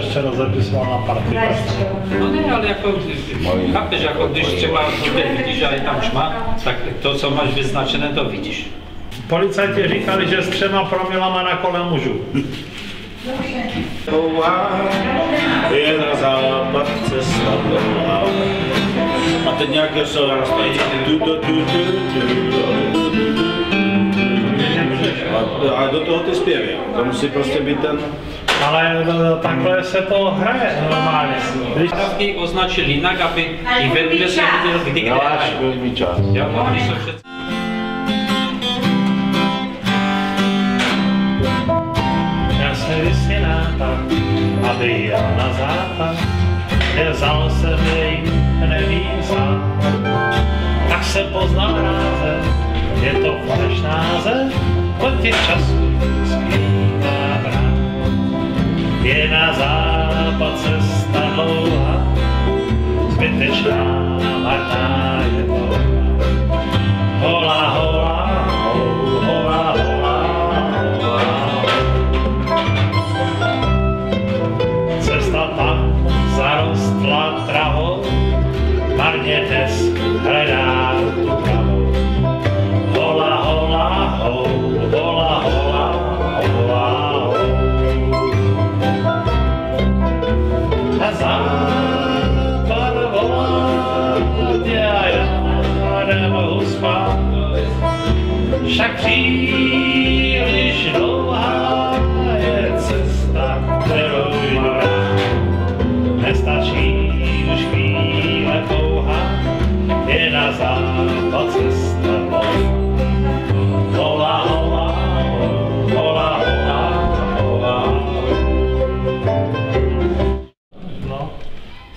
ještě rozepisoval na partii. No ne, ale jako, chápeš, jako když třeba tutaj vidíš, a je tam šma, tak to, co máš vyznačené, to vidíš. Policajti říkali, že s 3 promilama na kole můžu. Je na západ cesta dlouhá. A teď nějaké slova nastaví. A do toho ty zpěvy. To musí prostě být ten... Ale takhle se to hraje normálně. Dávky označili jinak, aby i vedle se viděl, kdy kde hrají. Velmi čas. Když jsou všetci... Já se vysínáta, aby jel na západ, kde vzal jsem jej, nevím sám. Tak se poznal rázem, je to faleš název, od těch časů zpívá brát. Je na západ cesta dlouhá, zbytečná, marná je dlouhá. Hola, hola, hola, hola, hola. Cesta tam zarostla travou, marně dnes hledá tu pravou. Hola, hola, hola, hola, hola. A západ volá, já nemohu spát, však příliš dlouhá je cesta, kterou jdu rád. Nestačí už chvíle pouhá, je na západ cesta dlouhá. Hola, hola, hola, hola, hola. No,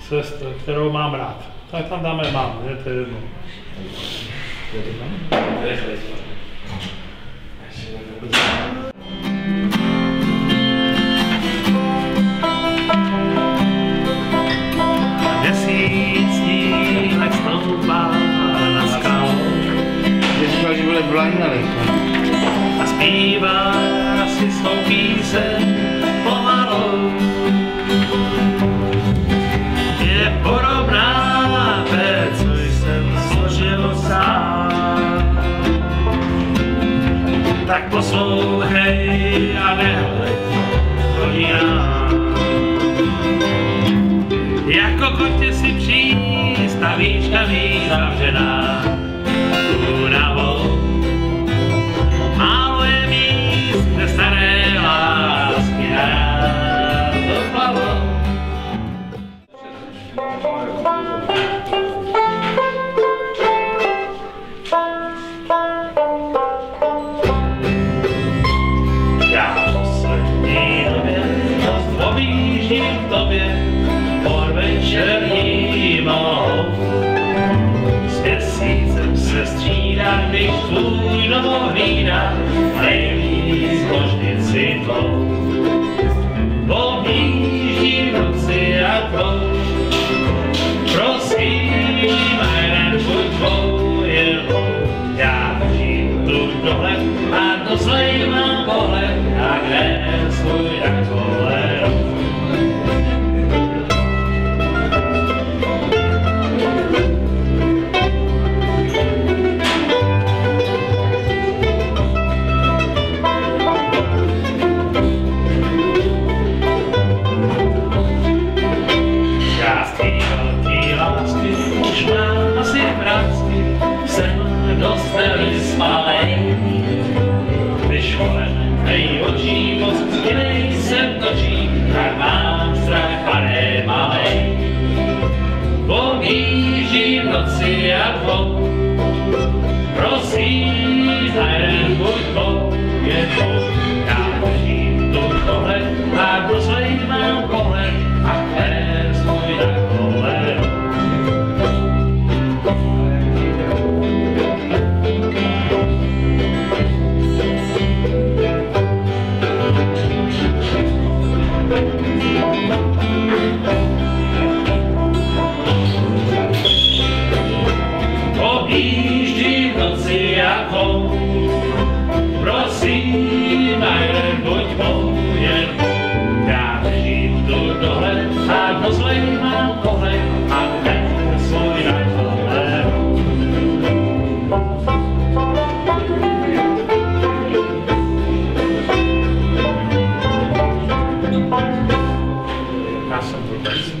cestu, kterou mám rád. Tak tam dáme mám, je to jedno. Měsícník stoupá na skalu. Říkal, že bude blajnali. A zpívá si svou píseň pomalu. Je podobná té, co jsem složil sám. Tak poslouchej a nehleď hodinám. Jako kotě si přístavíčka víc zavřená únavou. Málo je míst, kde staré lásky hrát do hlavou. Já v poslední době dost objíždím k tobě podvečerní mohou. S měsícem se střídá, když tu dole a dozlej mám kohle a teď svůj názor. Já jsem vůbec.